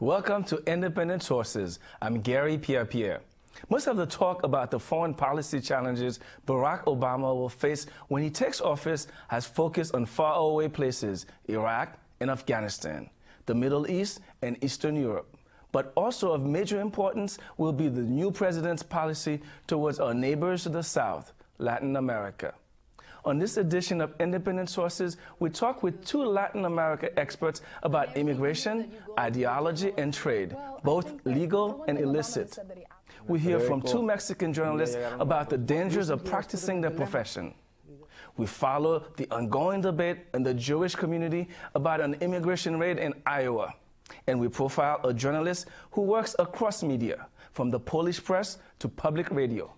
Welcome to Independent Sources. I'm Garry Pierre-Pierre. Most of the talk about the foreign policy challenges Barack Obama will face when he takes office has focused on faraway places, Iraq and Afghanistan, the Middle East and Eastern Europe. But also of major importance will be the new president's policy towards our neighbors to the south, Latin America. On this edition of Independent Sources, we talk with two Latin America experts about immigration, ideology, and trade, both legal and illicit. We hear from two Mexican journalists about the dangers of practicing their profession. We follow the ongoing debate in the Jewish community about an immigration raid in Iowa. And we profile a journalist who works across media, from the Polish press to public radio.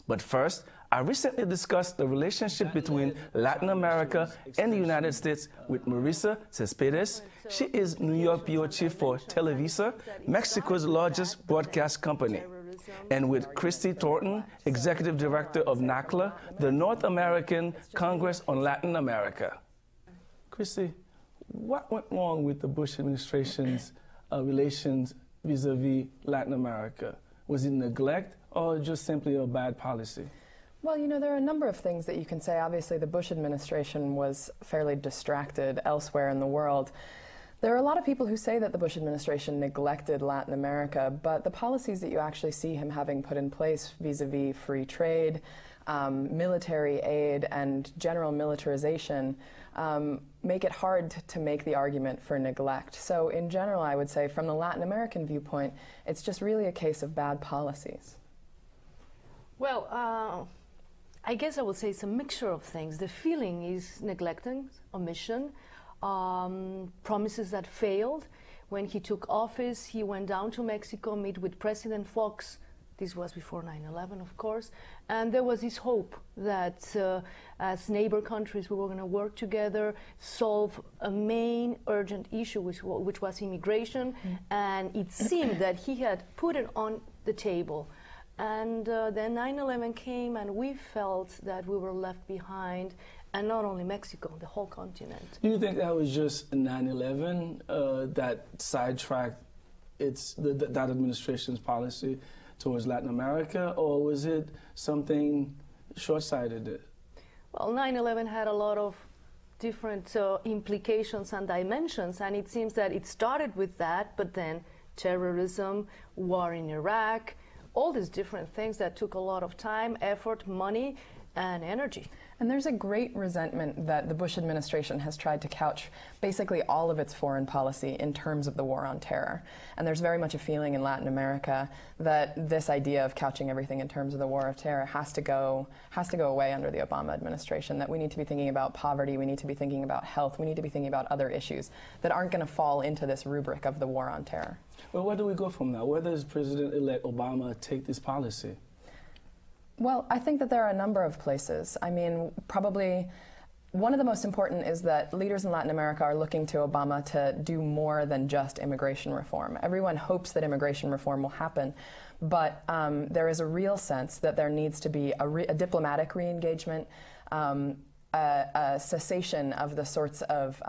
But first, I recently discussed the relationship between Latin America and the United States with Marisa Céspedes. She is New York bureau chief for Televisa, Mexico's largest broadcast company, and with Christy Thornton, executive director of NACLA, the North American Congress on Latin America. Christy, what went wrong with the Bush administration's relations vis-a-vis Latin America? Was it neglect or just simply a bad policy? Well, you know, there are a number of things that you can say. Obviously, the Bush administration was fairly distracted elsewhere in the world. There are a lot of people who say that the Bush administration neglected Latin America, but the policies that you actually see him having put in place vis-a-vis free trade, military aid, and general militarization make it hard to make the argument for neglect. So in general, I would say from the Latin American viewpoint, it's just really a case of bad policies. Well, I guess I would say it's a mixture of things. The feeling is neglecting, omission, promises that failed. When he took office, he went down to Mexico, meet with President Fox. This was before 9/11, of course. And there was this hope that as neighbor countries, we were going to work together, solve a main urgent issue, which was immigration. And it seemed that he had put it on the table. And then 9/11 came, and we felt that we were left behind, and not only Mexico, the whole continent. Do you think that was just 9/11 that sidetracked that administration's policy towards Latin America, or was it something short-sighted? Well, 9/11 had a lot of different implications and dimensions, and it seems that it started with that, but then terrorism, war in Iraq, all these different things that took a lot of time, effort, money, and energy. And there's a great resentment that the Bush administration has tried to couch basically all of its foreign policy in terms of the war on terror. And there's very much a feeling in Latin America that this idea of couching everything in terms of the war of terror has to go away under the Obama administration, that we need to be thinking about poverty, we need to be thinking about health, we need to be thinking about other issues that aren't going to fall into this rubric of the war on terror. Well, where do we go from now? Where does President-elect Obama take this policy? Well, I think that there are a number of places. I mean, probably one of the most important is that leaders in Latin America are looking to Obama to do more than just immigration reform. Everyone hopes that immigration reform will happen, but there is a real sense that there needs to be a diplomatic re-engagement, a cessation of the sorts of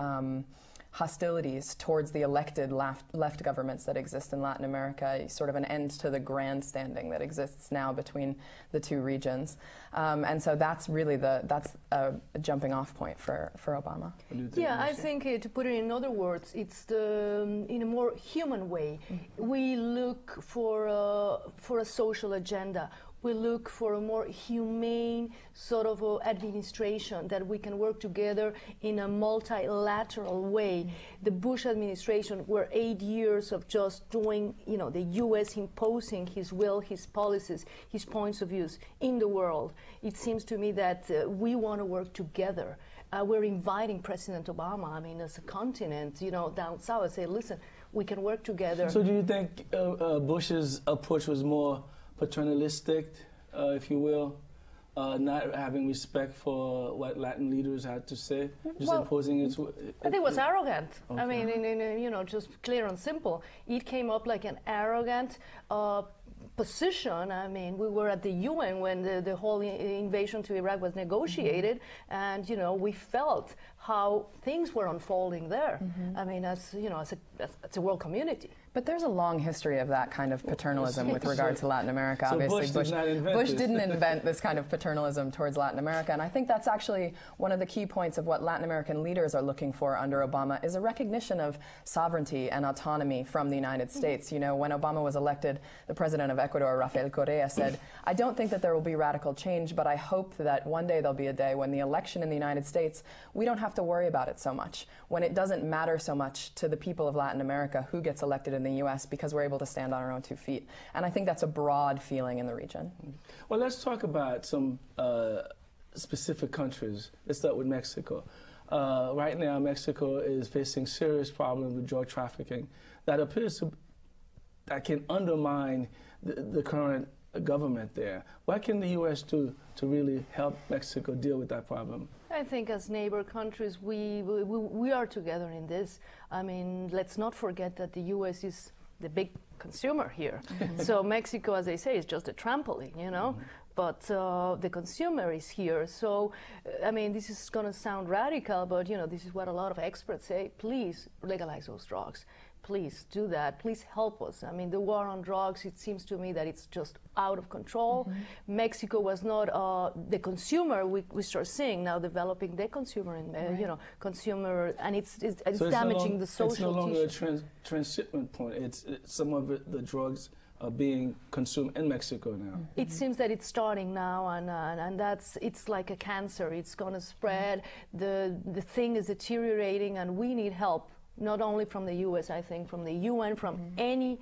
hostilities towards the elected left governments that exist in Latin America, sort of an end to the grandstanding that exists now between the two regions. And so that's really that's a jumping off point for Obama. Yeah, I think to put it in other words, it's in a more human way. We look for a social agenda. We look for a more humane sort of administration that we can work together in a multilateral way. The Bush administration were 8 years of just doing, you know, the U.S. imposing his will, his policies, his points of views in the world. It seems to me that we want to work together. We're inviting President Obama, I mean, as a continent, you know, down south, say, listen, we can work together. So do you think Bush's approach was more paternalistic, if you will, not having respect for what Latin leaders had to say, just imposing it? I think it was arrogant. Okay. I mean, you know, just clear and simple. It came up like an arrogant position. I mean, we were at the UN when the whole invasion to Iraq was negotiated, and, you know, we felt how things were unfolding there. I mean, as, you know, as a world community. But there's a long history of that kind of paternalism with regard to Latin America. So Obviously, Bush didn't invent this kind of paternalism towards Latin America. And I think that's actually one of the key points of what Latin American leaders are looking for under Obama is a recognition of sovereignty and autonomy from the United States. You know, when Obama was elected, the president of Ecuador, Rafael Correa, said, I don't think that there will be radical change, but I hope that one day there'll be a day when the election in the United States, we don't have to worry about it so much, when it doesn't matter so much to the people of Latin America who gets elected in the U.S. because we're able to stand on our own 2 feet. And I think that's a broad feeling in the region. Well, let's talk about some specific countries. Let's start with Mexico. Right now, Mexico is facing serious problems with drug trafficking that appears to, that can undermine the current government there. What can the U.S. do to really help Mexico deal with that problem? I think as neighbor countries, we are together in this. I mean, let's not forget that the U.S. is the big consumer here. So Mexico, as they say, is just a trampoline, you know? But the consumer is here. So, I mean, this is going to sound radical, but, you know, this is what a lot of experts say. Please legalize those drugs. Please do that. Please help us. I mean, the war on drugs, it seems to me that it's just out of control. Mexico was not the consumer. We start seeing now developing the consumer, and you know, consumer, and it's so damaging the social. It's no longer a transshipment point. It's some of the drugs are being consumed in Mexico now. It seems that it's starting now, and it's like a cancer. It's going to spread. The thing is deteriorating, and we need help. Not only from the U.S., I think, from the UN, from any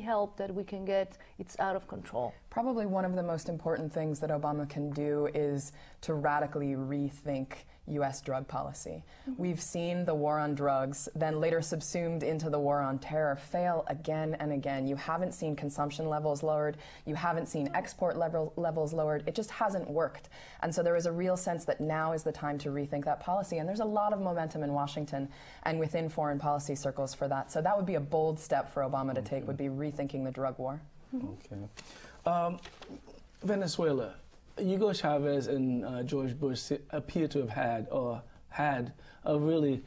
help that we can get. It's out of control. Probably one of the most important things that Obama can do is to radically rethink U.S. drug policy. We've seen the war on drugs, then later subsumed into the war on terror, fail again and again. You haven't seen consumption levels lowered. You haven't seen export levels lowered. It just hasn't worked. And so there is a real sense that now is the time to rethink that policy. And there's a lot of momentum in Washington and within foreign policy circles for that. So that would be a bold step for Obama to take, would be rethinking the drug war. Okay. Venezuela. Hugo Chavez and George Bush appear to have had a really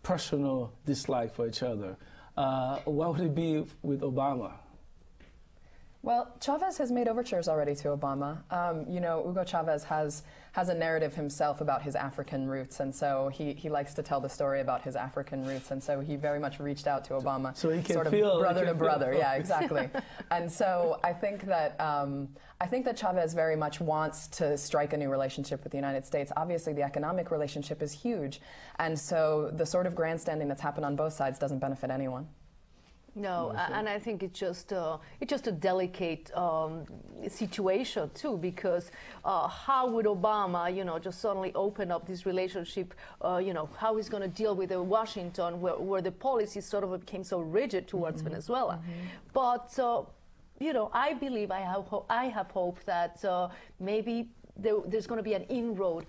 personal dislike for each other. What would it be with Obama? Well, Chavez has made overtures already to Obama. You know, Hugo Chavez has a narrative himself about his African roots, and so he likes to tell the story about his African roots, and so he very much reached out to Obama, so he can sort of feel, brother to brother. Yeah, exactly. And so I think that Chavez very much wants to strike a new relationship with the United States. Obviously, the economic relationship is huge, and so the sort of grandstanding that's happened on both sides doesn't benefit anyone. No, and I think it's just a delicate situation too, because how would Obama, you know, just suddenly open up this relationship? You know, how he's going to deal with Washington, where the policy sort of became so rigid towards Venezuela. But you know, I believe I have hope that maybe there's going to be an inroad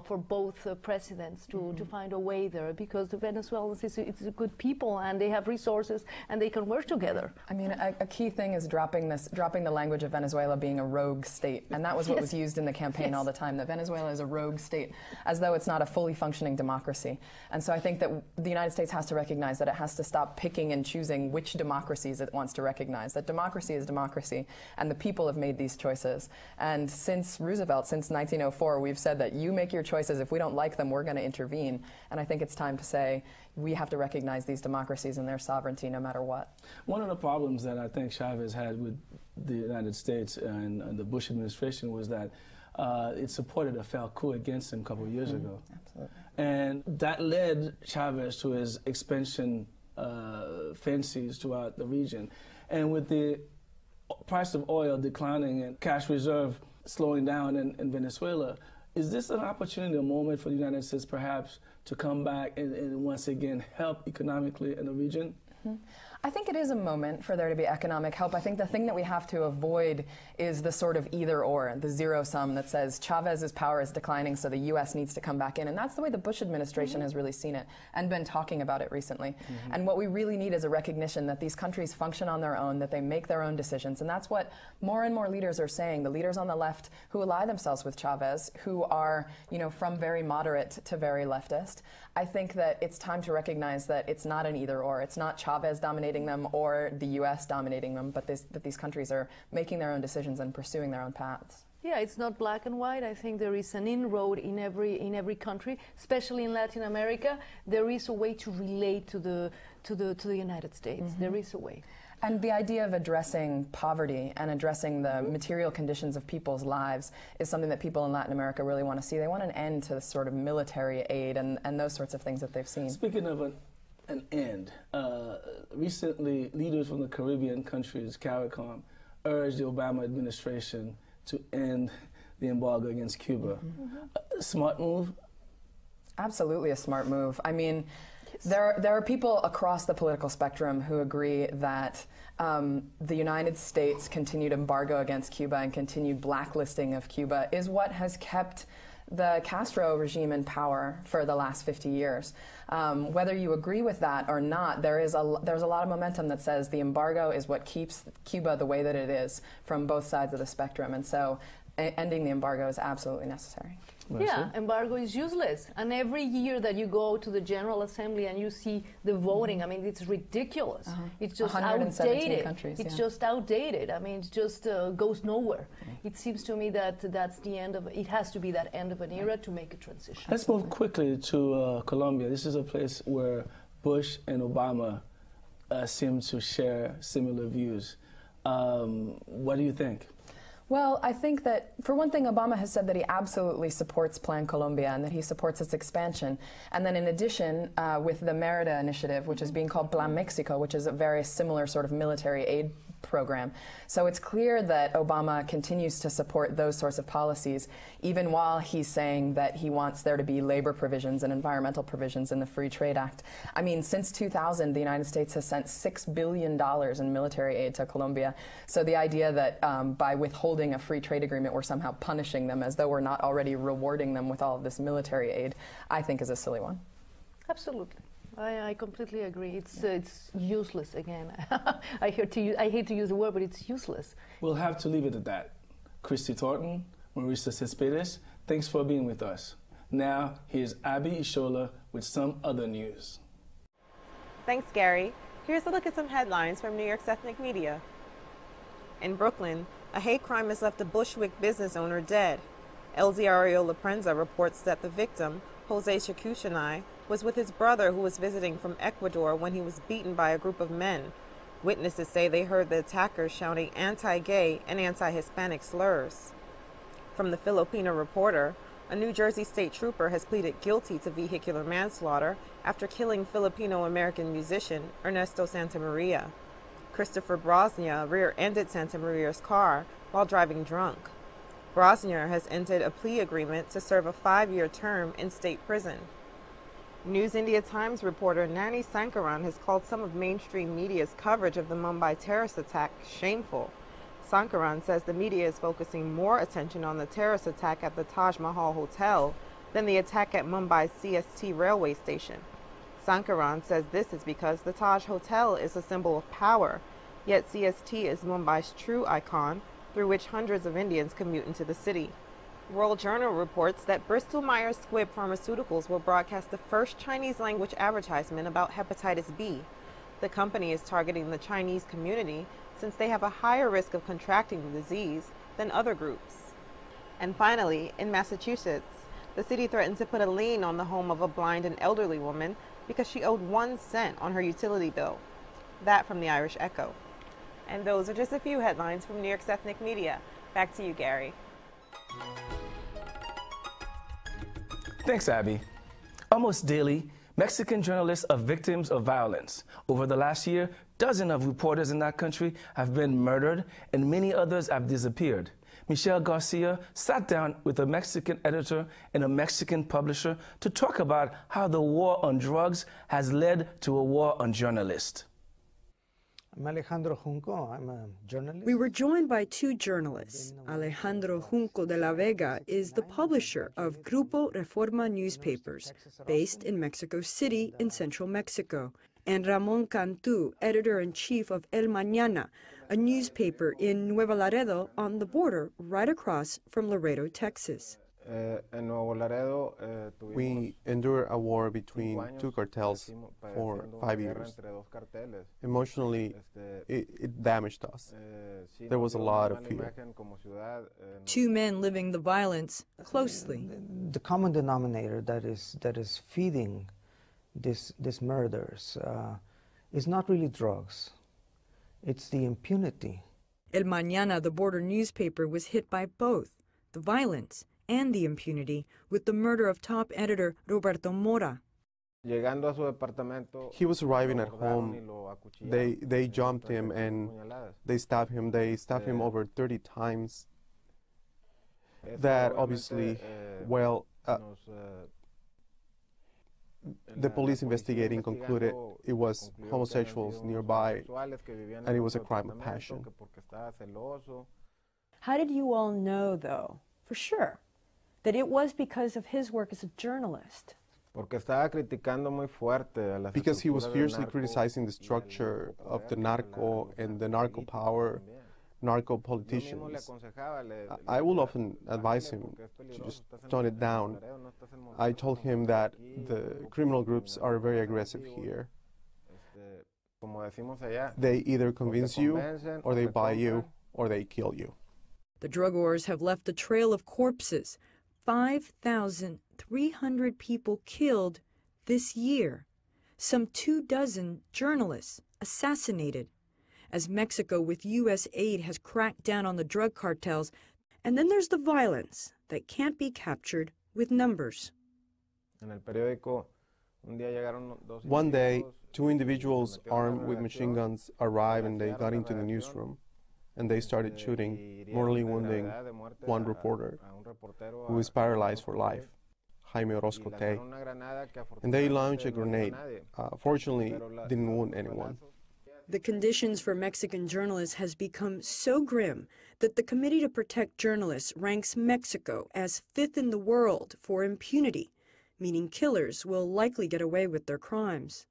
for both presidents to find a way there, because the Venezuelans it's a good people and they have resources and they can work together. I mean, a key thing is dropping the language of Venezuela being a rogue state, and that was what was used in the campaign all the time, that Venezuela is a rogue state, as though it's not a fully functioning democracy. And so I think that the United States has to recognize that it has to stop picking and choosing which democracies it wants to recognize, that democracy is democracy, and the people have made these choices. And since Roosevelt, since 1904, we've said that you make your choices. If we don't like them, we're going to intervene. And I think it's time to say we have to recognize these democracies and their sovereignty no matter what. One of the problems that I think Chavez had with the United States and the Bush administration was that it supported a failed coup against him a couple of years ago. Absolutely. And that led Chavez to his expansion fancies throughout the region. And with the price of oil declining and cash reserve slowing down in Venezuela, is this an opportunity, a moment for the United States perhaps to come back and once again help economically in the region? I think it is a moment for there to be economic help. I think the thing that we have to avoid is the sort of either or, the zero sum that says Chavez's power is declining, so the U.S. needs to come back in. And that's the way the Bush administration has really seen it and been talking about it recently. And what we really need is a recognition that these countries function on their own, that they make their own decisions. And that's what more and more leaders are saying. The leaders on the left who ally themselves with Chavez, who are, you know, from very moderate to very leftist. I think that it's time to recognize that it's not an either or. It's not Chavez dominating dominating them or the US dominating them, but that these countries are making their own decisions and pursuing their own paths. Yeah, it's not black and white. I think there is an inroad in every country, especially in Latin America. There is a way to relate to the United States. There is a way. And the idea of addressing poverty and addressing the material conditions of people's lives is something that people in Latin America really want to see. They want an end to the sort of military aid and those sorts of things that they've seen. Speaking of an end, recently leaders from the Caribbean countries, CARICOM, urged the Obama administration to end the embargo against Cuba. A smart move? Absolutely a smart move. I mean, there are people across the political spectrum who agree that the United States' continued embargo against Cuba and continued blacklisting of Cuba is what has kept the Castro regime in power for the last 50 years. Whether you agree with that or not, there's a lot of momentum that says the embargo is what keeps Cuba the way that it is from both sides of the spectrum, and so ending the embargo is absolutely necessary. Yeah, embargo is useless. And every year that you go to the General Assembly and you see the voting, I mean, it's ridiculous. It's just outdated. It's just outdated. I mean, it just goes nowhere. It seems to me that that's the end of, it has to be that end of an era to make a transition. Let's move quickly to Colombia. This is a place where Bush and Obama seem to share similar views. What do you think? Well, I think that, for one thing, Obama has said that he absolutely supports Plan Colombia and that he supports its expansion. And then in addition, with the Merida initiative, which is being called Plan Mexico, which is a very similar sort of military aid program. So it's clear that Obama continues to support those sorts of policies, even while he's saying that he wants there to be labor provisions and environmental provisions in the Free Trade Act. I mean, since 2000, the United States has sent $6 billion in military aid to Colombia. So the idea that by withholding a free trade agreement, we're somehow punishing them as though we're not already rewarding them with all of this military aid, I think is a silly one. Absolutely. I completely agree. It's useless again. I hate to use the word, but it's useless. We'll have to leave it at that. Christy Thornton, Marisa Céspedes, thanks for being with us. Now, here's Abi Ishola with some other news. Thanks, Gary. Here's a look at some headlines from New York's ethnic media. In Brooklyn, a hate crime has left a Bushwick business owner dead. El Diario La Prensa reports that the victim, Jose Shakushanai, was with his brother who was visiting from Ecuador when he was beaten by a group of men. Witnesses say they heard the attackers shouting anti-gay and anti-Hispanic slurs. From the Filipino Reporter, a New Jersey state trooper has pleaded guilty to vehicular manslaughter after killing Filipino-American musician Ernesto Santamaria. Christopher Brosnia rear-ended Santamaria's car while driving drunk. Brosnia has entered a plea agreement to serve a 5-year term in state prison. News India Times reporter Nani Sankaran has called some of mainstream media's coverage of the Mumbai terrorist attack shameful. Sankaran says the media is focusing more attention on the terrorist attack at the Taj Mahal Hotel than the attack at Mumbai's CST railway station. Sankaran says this is because the Taj Hotel is a symbol of power, yet CST is Mumbai's true icon through which hundreds of Indians commute into the city. World Journal reports that Bristol-Myers Squibb Pharmaceuticals will broadcast the first Chinese-language advertisement about hepatitis B. The company is targeting the Chinese community since they have a higher risk of contracting the disease than other groups. And finally, in Massachusetts, the city threatened to put a lien on the home of a blind and elderly woman because she owed 1 cent on her utility bill. That from the Irish Echo. And those are just a few headlines from New York's ethnic media. Back to you, Gary. Thanks, Abby. Almost daily, Mexican journalists are victims of violence. Over the last year, dozens of reporters in that country have been murdered and many others have disappeared. Michelle García sat down with a Mexican editor and a Mexican publisher to talk about how the war on drugs has led to a war on journalists. I'm Alejandro Junco. I'm a journalist. We were joined by 2 journalists. Alejandro Junco de la Vega is the publisher of Grupo Reforma newspapers, based in Mexico City in central Mexico, and Ramón Cantú, editor-in-chief of El Mañana, a newspaper in Nuevo Laredo on the border right across from Laredo, Texas. We endured a war between two cartels for 5 years. Emotionally, it damaged us. There was a lot of fear. Two men living the violence closely. The common denominator that is feeding these murders is not really drugs. It's the impunity. El Mañana, the border newspaper, was hit by both the violence and the impunity with the murder of top editor Roberto Mora. He was arriving at home. They jumped him and they stabbed him. They stabbed him over 30 times. That obviously, well, the police investigating concluded it was homosexuals nearby, and it was a crime of passion. How did you all know, though, for sure, that it was because of his work as a journalist? Because he was fiercely criticizing the structure of the narco and the narco power, narco politicians. I will often advise him to just tone it down. I told him that the criminal groups are very aggressive here. They either convince you, or they buy you, or they kill you. The drug wars have left a trail of corpses. 5,300 people killed this year. Some 24 journalists assassinated. As Mexico, with U.S. aid, has cracked down on the drug cartels. And then there's the violence that can't be captured with numbers. One day, two individuals armed with machine guns arrived and they got into the newsroom. And they started shooting, mortally wounding one reporter who is paralyzed for life, Jaime Orozco Tay. And they launched a grenade. Fortunately, didn't wound anyone. The conditions for Mexican journalists has become so grim that the Committee to Protect Journalists ranks Mexico as 5th in the world for impunity, meaning killers will likely get away with their crimes.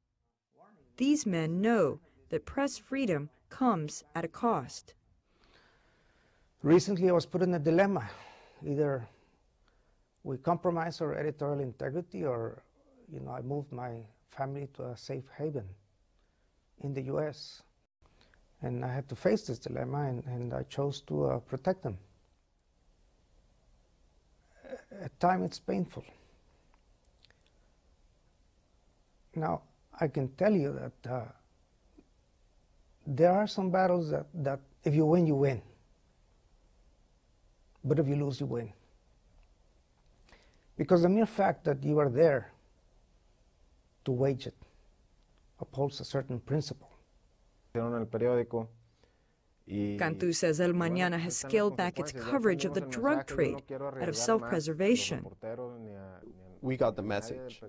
These men know that press freedom comes at a cost. Recently, I was put in a dilemma. Either we compromise our editorial integrity, or, I moved my family to a safe haven in the U.S. And I had to face this dilemma, and I chose to protect them. At times, it's painful. Now, I can tell you that there are some battles that if you win, you win. But if you lose, you win. Because the mere fact that you are there to wage it upholds a certain principle. Cantú says El Mañana has scaled back its coverage of the drug trade out of self-preservation. We got the message.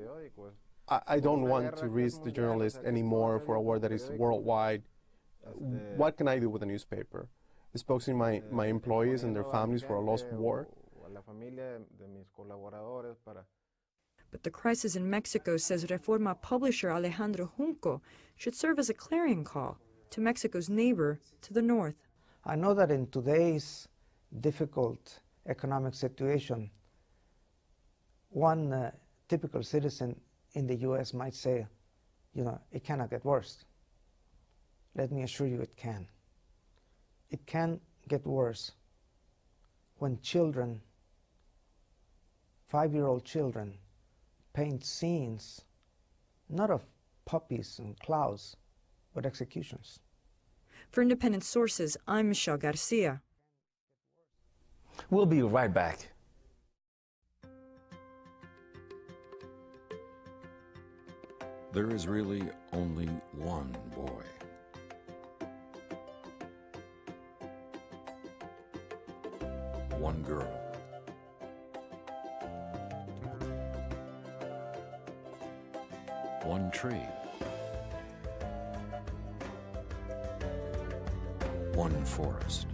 I don't want to risk the journalist anymore for a war that is worldwide. What can I do with a newspaper? Exposing my employees and their families for a lost war? But the crisis in Mexico, says Reforma publisher Alejandro Junco, should serve as a clarion call to Mexico's neighbor to the north. I know that in today's difficult economic situation, one typical citizen in the U.S. might say, it cannot get worse. Let me assure you it can. It can get worse when children, 5-year-old children, paint scenes, not of puppies and clouds, but executions. For Independent Sources, I'm Michelle Garcia. We'll be right back. There is really only one boy. One girl. One tree. One forest.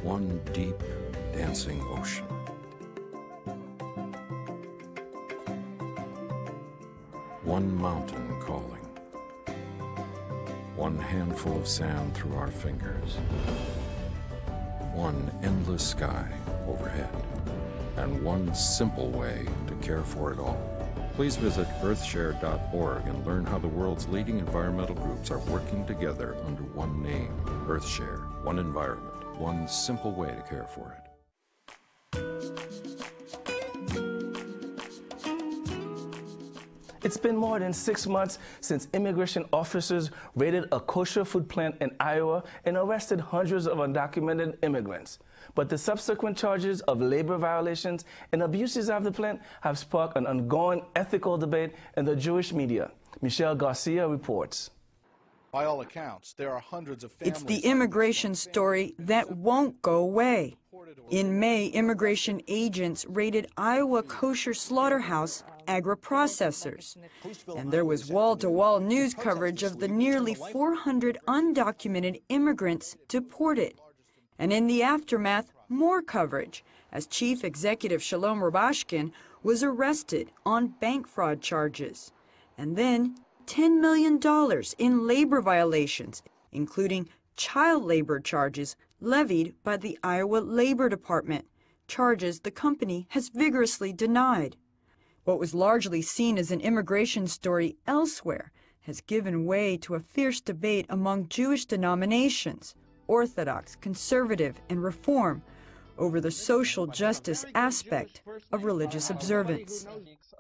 One deep, dancing ocean. One mountain calling. One handful of sand through our fingers. one endless sky overhead, and one simple way to care for it all. Please visit earthshare.org and learn how the world's leading environmental groups are working together under one name, EarthShare, one environment, one simple way to care for it. It's been more than 6 months since immigration officers raided a kosher food plant in Iowa and arrested hundreds of undocumented immigrants. But the subsequent charges of labor violations and abuses of the plant have sparked an ongoing ethical debate in the Jewish media. Michelle García reports. By all accounts, there are hundreds of families. It's the immigration story that won't go away. In May, immigration agents raided Iowa kosher slaughterhouse Agriprocessors, and there was wall-to-wall news coverage of the nearly 400 undocumented immigrants deported. And in the aftermath, more coverage, as Chief Executive Shalom was arrested on bank fraud charges. And then $10 million in labor violations, including child labor charges levied by the Iowa Labor Department, charges the company has vigorously denied. What was largely seen as an immigration story elsewhere has given way to a fierce debate among Jewish denominations, Orthodox, Conservative, and Reform, over the social justice aspect of religious observance.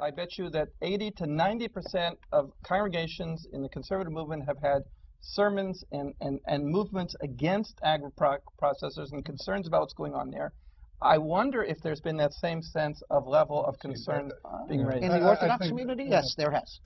I bet you that 80 to 90% of congregations in the conservative movement have had sermons and movements against agriprocessors and concerns about what's going on there. I wonder if there's been that same sense of level of concern being raised. In the Orthodox community, yes, there has.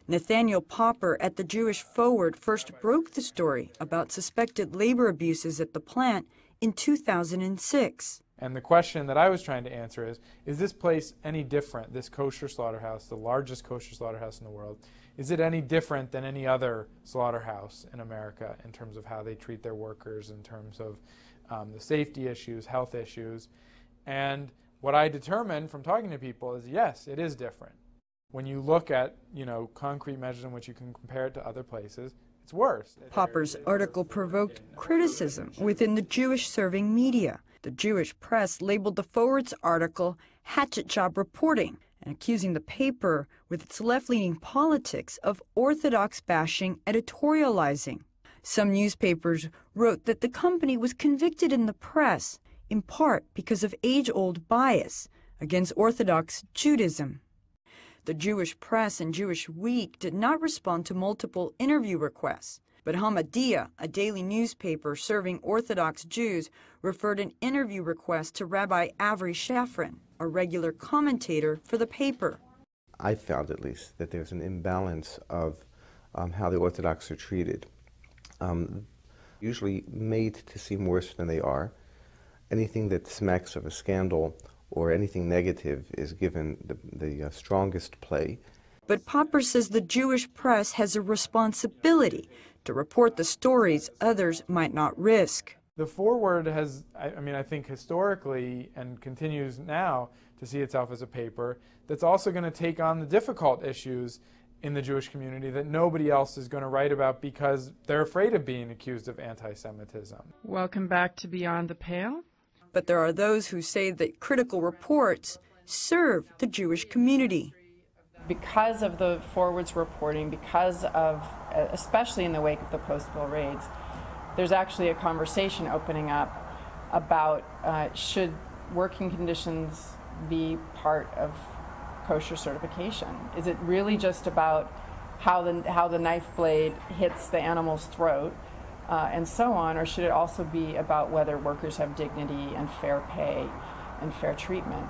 Nathaniel Popper at the Jewish Forward first broke the story about suspected labor abuses at the plant in 2006. And the question that I was trying to answer is this place any different, this kosher slaughterhouse, the largest kosher slaughterhouse in the world, is it any different than any other slaughterhouse in America in terms of how they treat their workers, in terms of the safety issues, health issues? And what I determined from talking to people is, yes, it is different. When you look at, concrete measures in which you can compare it to other places, it's worse. Popper's article provoked criticism within the Jewish-serving media. The Jewish press labeled the Forward's article hatchet job reporting and accusing the paper, with its left-leaning politics, of orthodox bashing editorializing. Some newspapers wrote that the company was convicted in the press, in part because of age-old bias against Orthodox Judaism. The Jewish Press and Jewish Week did not respond to multiple interview requests, but Hamodia, a daily newspaper serving Orthodox Jews, referred an interview request to Rabbi Avi Shafran, a regular commentator for the paper. I found, at least, that there's an imbalance of how the Orthodox are treated. Usually made to seem worse than they are. Anything that smacks of a scandal or anything negative is given the strongest play. But Popper says the Jewish press has a responsibility to report the stories others might not risk. The Forward has, I think historically, and continues now to see itself as a paper that's also going to take on the difficult issues in the Jewish community that nobody else is going to write about because they're afraid of being accused of anti-Semitism. Welcome back to Beyond the Pale. But there are those who say that critical reports serve the Jewish community. Because of the Forward's reporting, because of, especially in the wake of the Postville raids, there's actually a conversation opening up about should working conditions be part of kosher certification? Is it really just about how the knife blade hits the animal's throat and so on, or should it also be about whether workers have dignity and fair pay and fair treatment?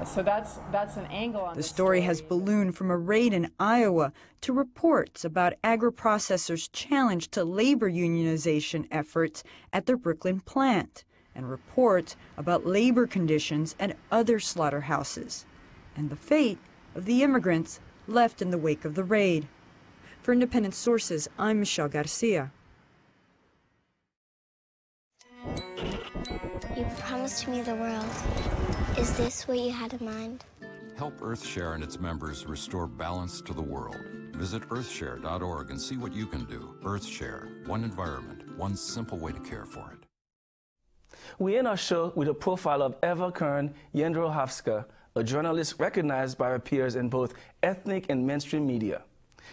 So that's an angle on the story. Has ballooned from a raid in Iowa to reports about Agriprocessors' challenge to labor unionization efforts at their Brooklyn plant, and reports about labor conditions at other slaughterhouses, and the fate of the immigrants left in the wake of the raid. For Independent Sources, I'm Michelle Garcia. You promised me the world. Is this what you had in mind? Help EarthShare and its members restore balance to the world. Visit earthshare.org and see what you can do. EarthShare, one environment, one simple way to care for it. We end our show with a profile of Ewa Kern-Jedrychowska, a journalist recognized by her peers in both ethnic and mainstream media.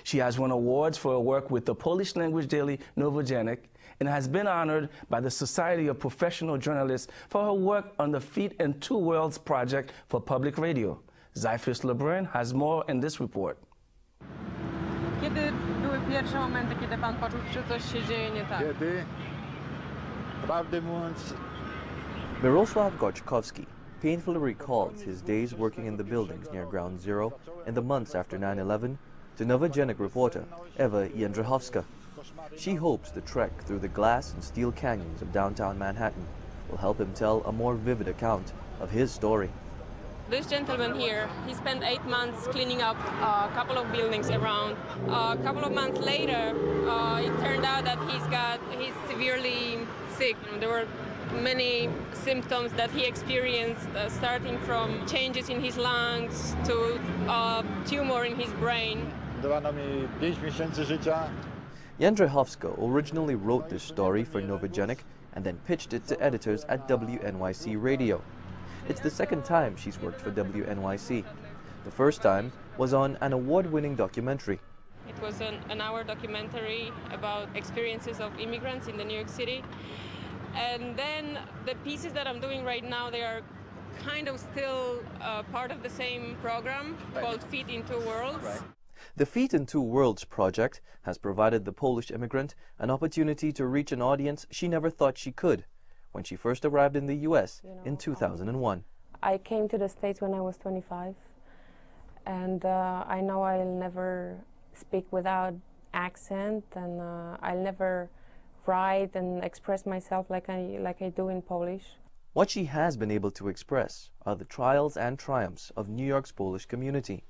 She has won awards for her work with the Polish-language daily Nowy Dziennik and has been honored by the Society of Professional Journalists for her work on the Feet in Two Worlds project for public radio. Zyphus Lebrun has more in this report. Kiedy były pierwsze momenty, kiedy pan poczuł, że coś się dzieje nie tak? Kiedy, prawdę mówiąc, Mirosław Gorczkowski painfully recalls his days working in the buildings near Ground Zero in the months after 9/11 to Nowy Dziennik reporter Ewa Kern-Jedrychowska. She hopes the trek through the glass and steel canyons of downtown Manhattan will help him tell a more vivid account of his story. This gentleman here, he spent 8 months cleaning up a couple of buildings around. A couple of months later, it turned out that he's severely sick. There were many symptoms that he experienced, starting from changes in his lungs to a tumor in his brain. dawano mi 5 miesięcy życia. Jędrzejowska originally wrote this story for Nowy Dziennik and then pitched it to editors at WNYC Radio. It's the second time she's worked for WNYC. The first time was on an award-winning documentary. It was an hour documentary about experiences of immigrants in the New York City. And then the pieces that I'm doing right now, they are kind of still part of the same program called Feet in Two Worlds. Right. The Feet in Two Worlds project has provided the Polish immigrant an opportunity to reach an audience she never thought she could when she first arrived in the U.S. in 2001. I came to the States when I was 25, and I know I'll never speak without accent, and I'll never write and express myself like I do in Polish. What she has been able to express are the trials and triumphs of New York's Polish community,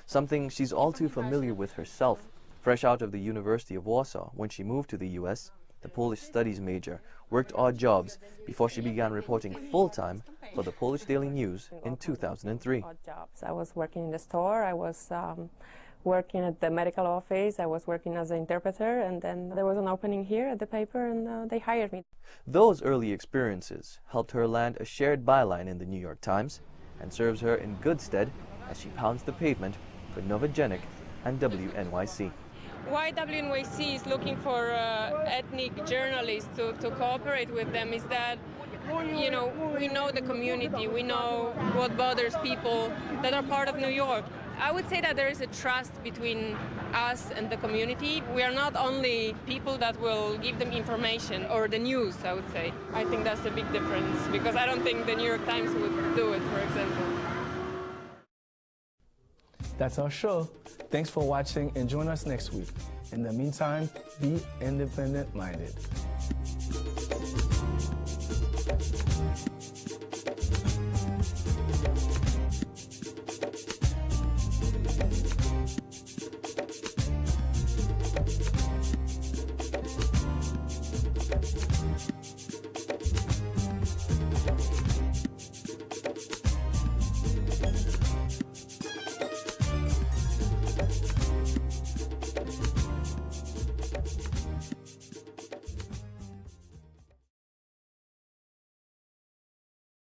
something she's all too familiar with herself. Fresh out of the University of Warsaw, when she moved to the U.S., the Polish studies major worked odd jobs before she began reporting full-time for the Polish Daily News in 2003. Odd jobs. I was working in the store, I was working at the medical office, I was working as an interpreter, and then there was an opening here at the paper, and they hired me. Those early experiences helped her land a shared byline in the New York Times and serves her in good stead as she pounds the pavement for Nowy Dziennik and WNYC. Why WNYC is looking for ethnic journalists to cooperate with them is that, you know, we know the community, we know what bothers people that are part of New York. I would say that there is a trust between us and the community. We are not only people that will give them information or the news, I would say. I think that's the big difference, because I don't think the New York Times would do it, for example. That's our show. Thanks for watching and join us next week. In the meantime, be independent-minded.